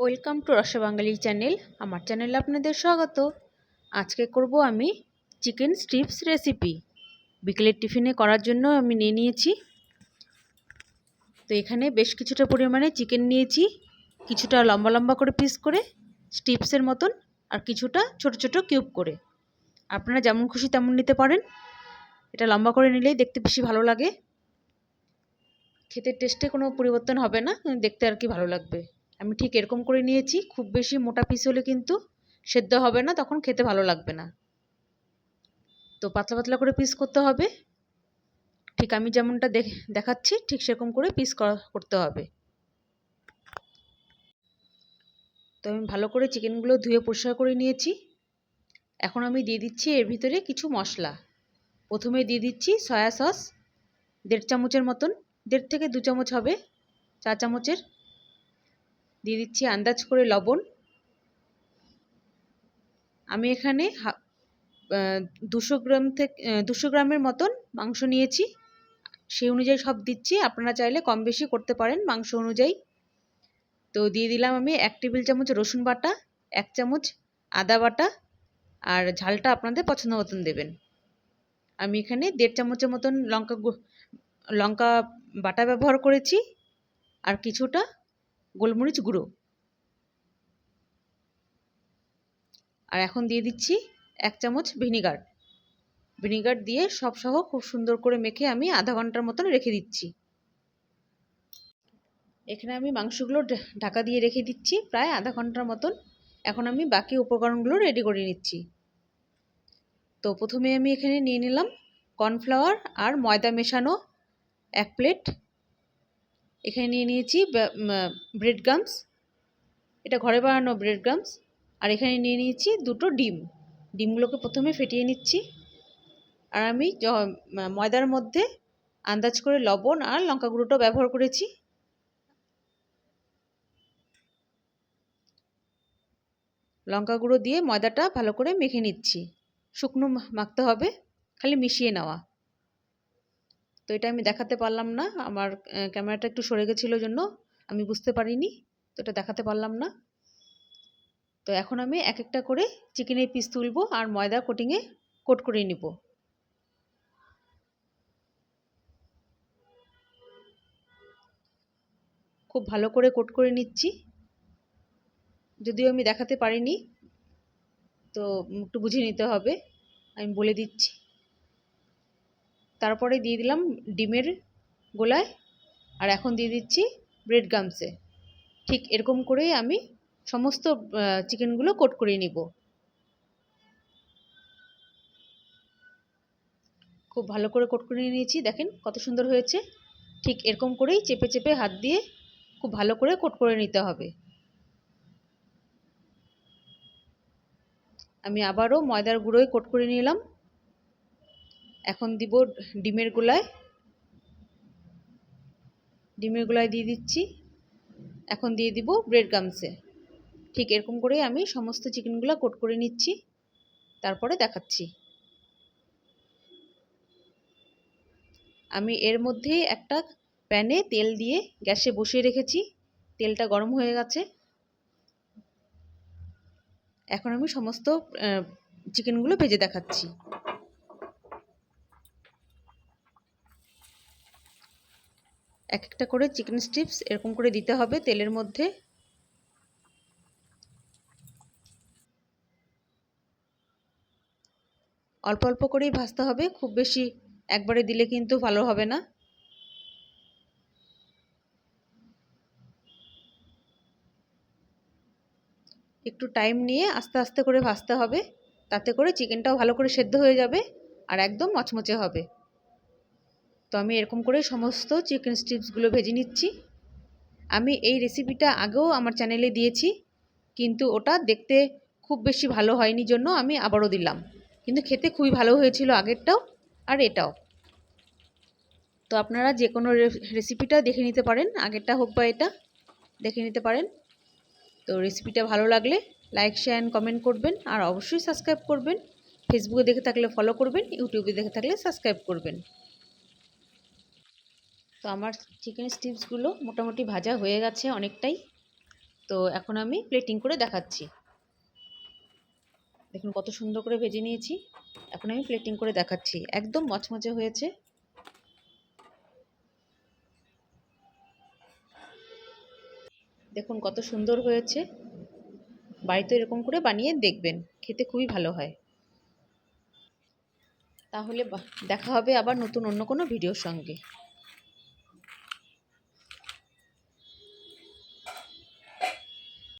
Welcome to রসা বাঙালি channel. আমার চ্যানেলে আপনাদের স্বাগত। আজকে করব আমি চিকেন স্ট্রিপস রেসিপি। বিকেলের টিফিনে করার জন্য আমি নিয়ে নিয়েছি। তো এখানে বেশ কিছুটা পরিমাণে চিকেন নিয়েছি, কিছুটা লম্বা লম্বা করে পিস করে স্ট্রিপসের মতন, আর কিছুটা ছোট ছোট কিউব করে। আপনারা যেমন খুশি তেমন নিতে পারেন। এটা লম্বা করে নিলেই দেখতে বেশি ভালো লাগে, খেতে টেস্টে কোনো পরিবর্তন হবে না, দেখতে আর কি ভালো লাগবে। আমি ঠিক এরকম করে নিয়েছি। খুব বেশি মোটা পিস হলে কিন্তু সেদ্ধ হবে না, তখন খেতে ভালো লাগবে না। তো পাতলা পাতলা করে পিস করতে হবে, ঠিক আমি যেমনটা দেখাচ্ছি ঠিক সেরকম করে পিস করতে হবে। তো আমি ভালো করে চিকেনগুলো ধুয়ে পরিষ্কার করে নিয়েছি। এখন আমি দিয়ে দিচ্ছি এর ভিতরে কিছু মশলা। প্রথমে দিয়ে দিচ্ছি সয়া সস 1.5 চামচের মতন, 1.5 থেকে 2 চামচ হবে, 4 চামচের। দিয়ে দিচ্ছি আন্দাজ করে লবণ। আমি এখানে 200 গ্রামের মতন মাংস নিয়েছি, সেই অনুযায়ী সব দিচ্ছি। আপনারা চাইলে কম বেশি করতে পারেন মাংস অনুযায়ী। তো দিয়ে দিলাম আমি 1 টেবিল চামচ রসুন বাটা, 1 চামচ আদা বাটা, আর ঝালটা আপনাদের পছন্দ মতন দেবেন। আমি এখানে 1.5 চামচের মতন লঙ্কা বাটা ব্যবহার করেছি, আর কিছুটা গোলমরিচ গুঁড়ো। আর এখন দিয়ে দিচ্ছি 1 চামচ ভিনিগার দিয়ে সব সহ খুব সুন্দর করে মেখে আমি আধা ঘন্টার মতন রেখে দিচ্ছি। এখানে আমি মাংসগুলো ঢাকা দিয়ে রেখে দিচ্ছি প্রায় আধা ঘন্টার মতন। এখন আমি বাকি উপকরণগুলো রেডি করে নিচ্ছি। তো প্রথমে আমি এখানে নিয়ে নিলাম কর্নফ্লাওয়ার আর ময়দা মেশানো 1 প্লেট। এখানে নিয়ে নিয়েছি ব্রেড গামস, এটা ঘরে বানানো ব্রেড গামস। আর এখানে নিয়ে নিয়েছি 2টো ডিম। ডিমগুলোকে প্রথমে ফেটিয়ে নিচ্ছি। আর আমি ময়দার মধ্যে আন্দাজ করে লবণ আর লঙ্কা গুঁড়োটা ব্যবহার করেছি। লঙ্কা গুঁড়ো দিয়ে ময়দাটা ভালো করে মেখে নিচ্ছি। শুকনো মাখতে হবে, খালি মিশিয়ে নেওয়া। তো এটা আমি দেখাতে পারলাম না, আমার ক্যামেরাটা একটু সরে গেছিলো জন্য আমি বুঝতে পারিনি, তো এটা দেখাতে পারলাম না। তো এখন আমি এক একটা করে চিকেনের পিস তুলবো আর ময়দা কোটিংয়ে কোট করে নিব। খুব ভালো করে কোট করে নিচ্ছি, যদিও আমি দেখাতে পারিনি, তো একটু বুঝে নিতে হবে, আমি বলে দিচ্ছি। তারপরে দিয়ে দিলাম ডিমের গোলায়, আর এখন দিয়ে দিচ্ছি ব্রেড গামসে। ঠিক এরকম করেই আমি সমস্ত চিকেনগুলো কোট করে নিব। খুব ভালো করে কোট করে নিয়েছি, দেখেন কত সুন্দর হয়েছে। ঠিক এরকম করেই চেপে চেপে হাত দিয়ে খুব ভালো করে কোট করে নিতে হবে। আমি আবারও ময়দার গুঁড়োয় কোট করে নিলাম। এখন দিব ডিমের গোলায় দিয়ে দিচ্ছি। এখন দিয়ে দিব ব্রেড গামসে। ঠিক এরকম করেই আমি সমস্ত চিকেনগুলো কোট করে নিচ্ছি, তারপরে দেখাচ্ছি। আমি এর মধ্যে একটা প্যানে তেল দিয়ে গ্যাসে বসিয়ে রেখেছি, তেলটা গরম হয়ে গেছে। এখন আমি সমস্ত চিকেনগুলো ভেজে দেখাচ্ছি। এক একটা করে চিকেন স্ট্রিপস এরকম করে দিতে হবে তেলের মধ্যে। অল্প অল্প করেই ভাজতে হবে, খুব বেশি একবারে দিলে কিন্তু ভালো হবে না। একটু টাইম নিয়ে আস্তে আস্তে করে ভাজতে হবে, তাতে করে চিকেনটাও ভালো করে সেদ্ধ হয়ে যাবে আর একদম মচমচে হবে। তো আমি এরকম করে সমস্ত চিকেন স্ট্রিপসগুলো ভেজে নিচ্ছি। আমি এই রেসিপিটা আগেও আমার চ্যানেলে দিয়েছি, কিন্তু ওটা দেখতে খুব বেশি ভালো হয়নি জন্য আমি আবারও দিলাম, কিন্তু খেতে খুবই ভালো হয়েছিল আগেরটাও আর এটাও। তো আপনারা যে কোনো রেসিপিটা দেখে নিতে পারেন, আগেরটা হোক বা এটা দেখে নিতে পারেন। তো রেসিপিটা ভালো লাগলে লাইক শেয়ার অ্যান্ড কমেন্ট করবেন, আর অবশ্যই সাবস্ক্রাইব করবেন। ফেসবুকে দেখে থাকলে ফলো করবেন, ইউটিউবে দেখে থাকলে সাবস্ক্রাইব করবেন। তো আমার চিকেন স্ট্রিপসগুলো মোটামুটি ভাজা হয়ে গেছে অনেকটাই। তো এখন আমি প্লেটিং করে দেখাচ্ছি। দেখুন কত সুন্দর করে ভেজে নিয়েছি। এখন আমি প্লেটিং করে দেখাচ্ছি, একদম মচমচে হয়েছে। দেখুন কত সুন্দর হয়েছে। বাড়িতে এরকম করে বানিয়ে দেখবেন, খেতে খুবই ভালো হয়। তাহলে দেখা হবে আবার নতুন অন্য কোনো ভিডিওর সঙ্গে।